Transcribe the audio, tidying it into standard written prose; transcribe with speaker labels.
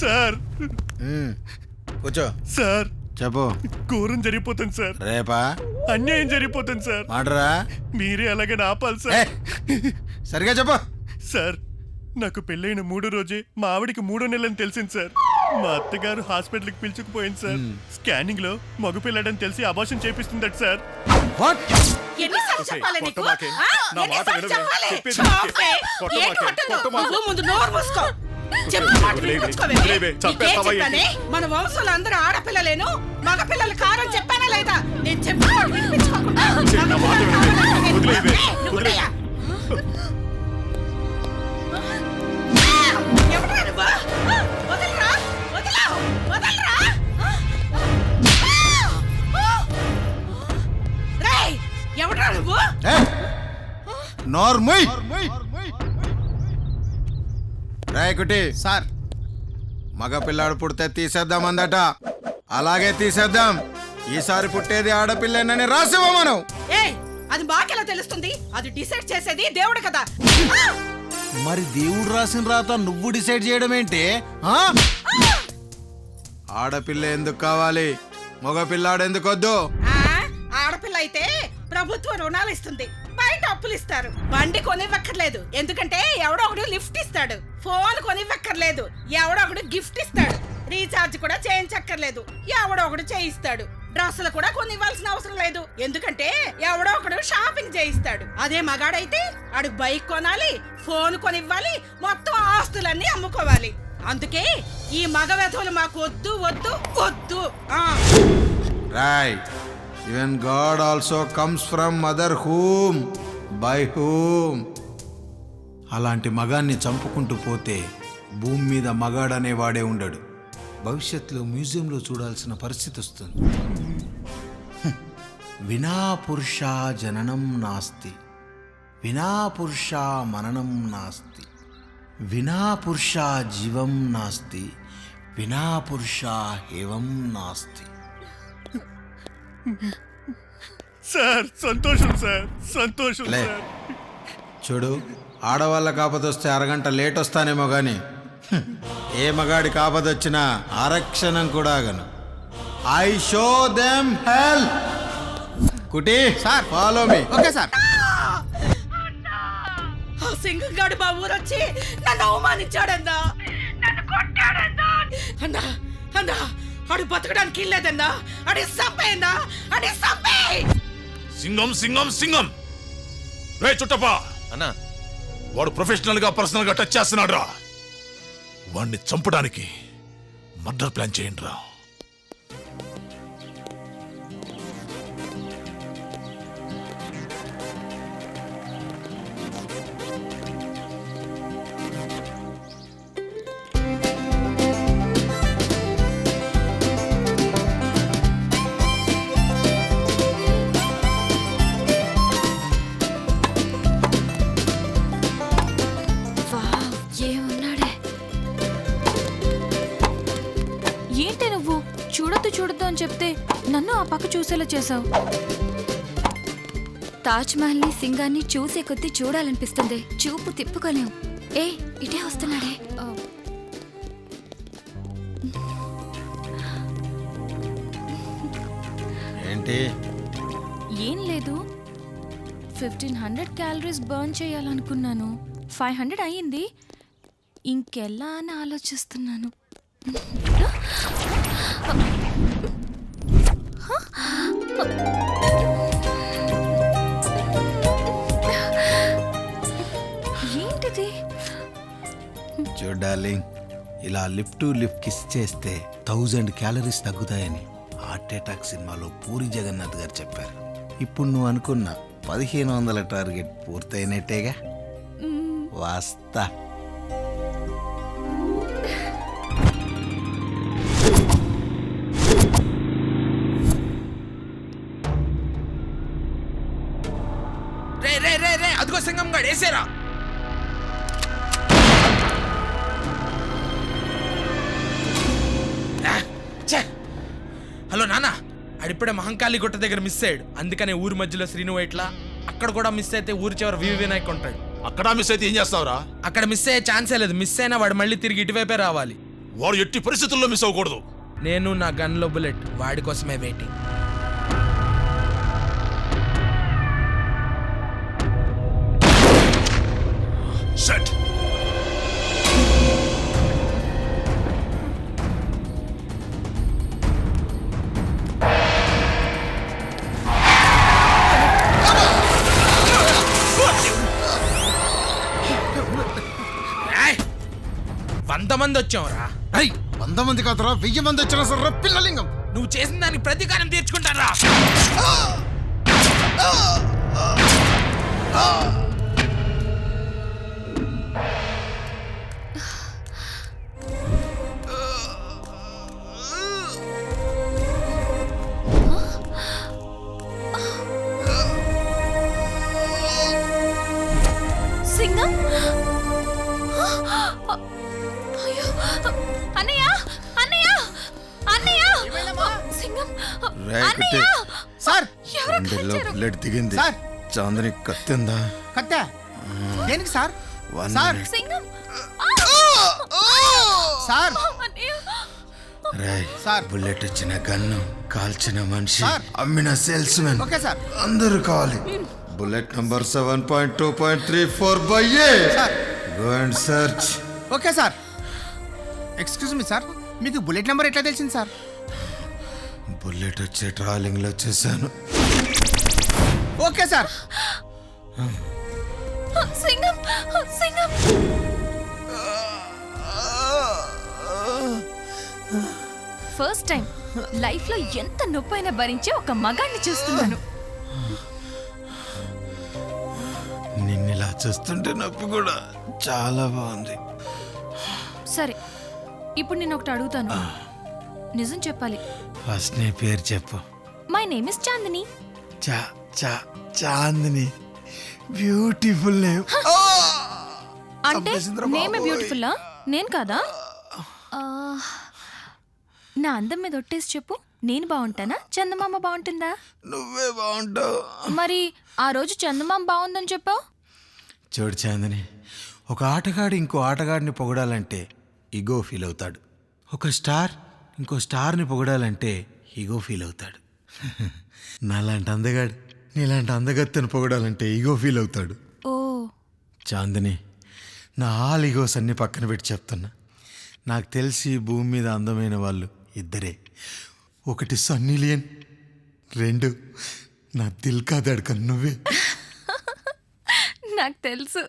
Speaker 1: Sir
Speaker 2: కూర్చో
Speaker 1: sir
Speaker 2: చెప్పు.
Speaker 1: ఘోరం జరిగిపోతుంది సార్.
Speaker 2: రేపా
Speaker 1: అన్యాయం జరిగిపోతుంది సార్.
Speaker 2: మాటరా
Speaker 1: మీరే అలాగే ఆపాలి సార్.
Speaker 2: సరిగా చెప్పు.
Speaker 1: సార్ నాకు పెళ్ళైన 3 రోజే మా ఆవిడికి 3 నెలలని తెలిసింది సార్. మా అత్తగారు హాస్పిటల్కి పిలుచుకుపోయింది సార్. స్కానింగ్ లో మగపిల్లడని తెలిసి అబార్షన్ చేపిస్తుందట సార్.
Speaker 3: ఎన్నిసార్లు చెప్పాలి నీకు?
Speaker 1: నా మాట
Speaker 3: ఎన్నిసార్లు
Speaker 1: వినవే?
Speaker 3: చెప్పాలి?
Speaker 1: చెప్పేది
Speaker 3: చాపే.
Speaker 1: కొట్టు
Speaker 3: ఏంటి
Speaker 1: మాకే,
Speaker 3: కొట్టను?
Speaker 1: కొట్టు మాకే.
Speaker 3: నువ్వు ముందు నోరు మూసుకో. చెప్పు మాట వినిపించుకోవే.
Speaker 1: వదిలేవే, చంపేస్తావా
Speaker 3: నీకేం చెప్పానే?
Speaker 1: ఏంటి?
Speaker 3: మన వంశంలో అందరూ ఆడపిల్లలేను, మగపిల్లలు కారని చెప్పానా లేదా? నేను చెప్పు మాట వినిపించుకోకుండా
Speaker 1: నా మాట వినవే. వదిలేవే,
Speaker 3: నువ్వు
Speaker 1: వదిలే.
Speaker 3: ఉన్నాయా? ఎవరురా నువ్వు? వదలరా, వదలవు, వదలరా. రేయ్, ఎవరురా నువ్వు?
Speaker 2: నోర్ముయ్ రాయకుటి
Speaker 4: సార్
Speaker 2: మగ పిల్లాడు పుడితే తీసేద్దామందట. అలాగే తీసేద్దాం. ఈసారి పుట్టేది ఆడపిల్లనని రాసివ్వ మనం.
Speaker 3: ఏయ్, అది మాకెలా తెలుస్తుంది? అది డిసైడ్ చేసేది దేవుడు కదా.
Speaker 2: మరి దేవుడు రాసిన రాత నువ్వు డిసైడ్ చేయడం ఏంటి? ఆడపిల్ల ఎందుకు కావాలి, మగ పిల్లాడు ఎందుకు వద్దు?
Speaker 3: ఆడపిల్ల అయితే ప్రభుత్వం రుణాలు ఇస్తుంది, బయట అప్పులు ఇస్తారు. బండి కొనివ్వక్కర్లేదు, ఎందుకంటే ఎవడో ఒకడు లిఫ్ట్ ఇస్తాడు. ఫోన్ కొనివ్వక్కర్లేదు, ఎవడో ఒకడు గిఫ్ట్ ఇస్తాడు. రీఛార్జ్ కూడా చేయించక్కర్లేదు, ఎవడో ఒకడు చేయిస్తాడు. డ్రెస్సులు కూడా కొనివ్వాల్సిన అవసరం లేదు, ఎందుకంటే ఎవడో ఒకడు షాపింగ్ చేయిస్తాడు. అదే మగాడైతే ఆడు బైక్ కొనాలి, ఫోన్ కొనివ్వాలి, మొత్తం ఆస్తులన్నీ అమ్ముకోవాలి. అందుకే ఈ మగ వెధవులు మాకు వద్దు వద్దు వద్దు.
Speaker 2: Right. Even God also comes from mother whom by whom. అలాంటి మగాన్ని చంపుకుంటూ పోతే భూమి మీద మగాడనేవాడే ఉండడు. భవిష్యత్తులో మ్యూజియంలో చూడాల్సిన పరిస్థితి వస్తుంది. వినా పురుషా జననం నాస్తి, వినా పురుషా మననం నాస్తి, వినా పురుషా జీవం నాస్తి, వినా పురుషా ఏవం నాస్తి.
Speaker 1: సార్ సంతోషం సార్, సంతోషం
Speaker 2: లే.
Speaker 1: సార్.
Speaker 2: చూడు, ఆడవాళ్ళకి ఆపదొస్తే అరగంట లేట్ వస్తానేమో కానీ ఏ మగాడికి ఆపదొచ్చినా ఆరక్షణం కూడా ఆగను. I show them help. కుటి
Speaker 4: sir.
Speaker 2: Follow me.
Speaker 4: Okay sir.
Speaker 3: ఆ సింగంగాడు మా ఊరొచ్చి నన్ను అవమానించాడన్నా, నన్ను కొట్టాడన్నా. అన్నా అన్నా, ఆడు బతకడానికి ఇల్లేదన్నా, ఆడి సంపేయన్నా, ఆడి సంపేయ్.
Speaker 5: సింగం సింగం సింగం. రే చుట్టప్పా
Speaker 4: అన్నా,
Speaker 5: వాడు ప్రొఫెషనల్ గా పర్సనల్ గా టచ్ చేస్తున్నాడు రా. వాడిని చంపడానికి మర్డర్ ప్లాన్ చేయండి రా.
Speaker 6: ఏంటి నువ్వు చూడొద్దు చూడొద్దు అని చెప్తే నన్ను ఆ పక్క చూసేలా చేసావు.
Speaker 7: తాజ్ మహల్ ని సింగాన్ని చూసే కొద్దీ చూడాలనిపిస్తుంది, చూపు తిప్పుకోలేం. ఏ ఇటే వస్తున్నాడే.
Speaker 2: ఏంటి?
Speaker 6: ఏం లేదు, 1500 క్యాలరీస్ బర్న్ చేయాలనుకున్నాను. 500 అయ్యింది. ఇంకెలా అని ఆలోచిస్తున్నాను. ఏంటిది?
Speaker 2: చూడాలింగ్, ఇలా లిఫ్ట్ టు లిఫ్ట్ కిస్ చేస్తే 1000 క్యాలరీస్ తగ్గుతాయని హార్ట్ అటాక్ సినిమాలో పూరి జగన్నాథ్ గారు చెప్పారు. ఇప్పుడు నువ్వు అనుకున్న 1500 టార్గెట్ పూర్తయినట్టేగా. వాస్తా.
Speaker 4: రే రే రే రే, అదిగో సింగం గాడు వేసేరా. హలో నాన్న, ఆడిప్పుడే మహంకాళి గుట్ట దగ్గర మిస్ అయ్యాడు. అందుకనే ఊరి మధ్యలో శ్రీను ఇట్లా, అక్కడ కూడా మిస్ అయితే ఊరి చివరి వివి వినాయక్ ఉంటాడు.
Speaker 5: అక్కడ మిస్ అయితే ఏం చేస్తావురా?
Speaker 4: అక్కడ మిస్ అయ్యే ఛాన్సే లేదు. మిస్ అయినా వాడు మళ్ళీ తిరిగి ఇటువైపే రావాలి.
Speaker 5: వాడు ఎట్టి పరిస్థితుల్లో మిస్ అవ్వకూడదు.
Speaker 4: నేను నా గన్లో బుల్లెట్ వాడి కోసమే వెయిటింగ్.
Speaker 5: షట్.
Speaker 4: ఏయ్! 100 మంది వచ్చావురా.
Speaker 2: 100 మంది కాదురా, 1000 మంది వచ్చినా సరే పిల్లలింగం.
Speaker 4: నువ్వు చేసిన దానికి ప్రతీకారం తీర్చుకుంటారా?
Speaker 6: సింగం అయ్యో అన్నయ్య అన్నయ్య అన్నయ్య సింగం
Speaker 2: రేకటే.
Speaker 8: సార్
Speaker 6: ఎవరో
Speaker 2: గుండెల్లో
Speaker 6: కాల్చారు.
Speaker 2: బ్లడ్ దిగింది.
Speaker 8: సార్.
Speaker 2: చాందని కత్తిందా?
Speaker 8: కత్తా దేనికి sir?
Speaker 2: 1
Speaker 8: sir.
Speaker 2: minute.
Speaker 6: Singham
Speaker 8: sir
Speaker 6: అన్నయ్య
Speaker 2: రేయ్,
Speaker 8: సార్.
Speaker 2: బుల్లెట్ వచ్చిన గన్ను, కాల్చిన మనిషి,
Speaker 8: సార్.
Speaker 2: అమ్మిన సేల్స్ మెన్,
Speaker 8: ఓకే సార్.
Speaker 2: అందరూ కావాలి. Bullet number 7.2.34 by A.
Speaker 8: Sir.
Speaker 2: Go and search.
Speaker 8: Okay sir. Excuse me sir, మీకు బుల్లెట్ నెంబర్ ఎట్లా తెలిసింది సార్?
Speaker 2: బుల్లెట్ వచ్చే ట్రావెలింగ్ లో చూసాను.
Speaker 8: Okay sir.
Speaker 6: Singham Singham first time life లో ఎంత నొప్పైనా భరించే ఒక మగాన్ని చూస్తున్నాను.
Speaker 2: నిన్నిలా చూస్తుంటే నొప్పి కూడా చాలా బాగుంది.
Speaker 6: సరే ఇప్పుడు నేను ఒకటి అడుగుతాను, నిజం చెప్పాలి.
Speaker 2: ఫస్ట్ నీ పేరు చెప్పు.
Speaker 6: My name is Chandini.
Speaker 2: చా చా చాందిని. Beautiful name.
Speaker 6: అంటే నేమే బ్యూటిఫుల్లా? నేను కాదా? ఆ, నా అందం మీద ఒట్టేసి చెప్పు, నేను బాగుంటానా చందమామ బాగుంటుందా?
Speaker 2: నువ్వే బాగుంటావు.
Speaker 6: మరి ఆ రోజు చందమామ బాగుందని చెప్పావు.
Speaker 2: చూడు చాందిని, ఒక ఆటగాడు ఇంకో ఆటగాడిని పొగడాలంటే ఈగో ఫీల్ అవుతాడు. ఒక స్టార్ ఇంకో స్టార్ని పొగడాలంటే ఈగో ఫీల్ అవుతాడు. నాలాంటి అందగాడు నీలాంటి అందగత్తెను పొగడాలంటే ఈగో ఫీల్ అవుతాడు.
Speaker 6: ఓ
Speaker 2: చాందిని, నా ఆల్ ఈగోస్ అన్ని పక్కన పెట్టి చెప్తున్నా. నాకు తెలిసి భూమి మీద అందమైన వాళ్ళు ఇద్దరే. ఒకటి సన్నీ లియోన్, 2 నా దిల్ కా ధడ్కన్ నువ్వే.
Speaker 6: నాకు తెలుసు.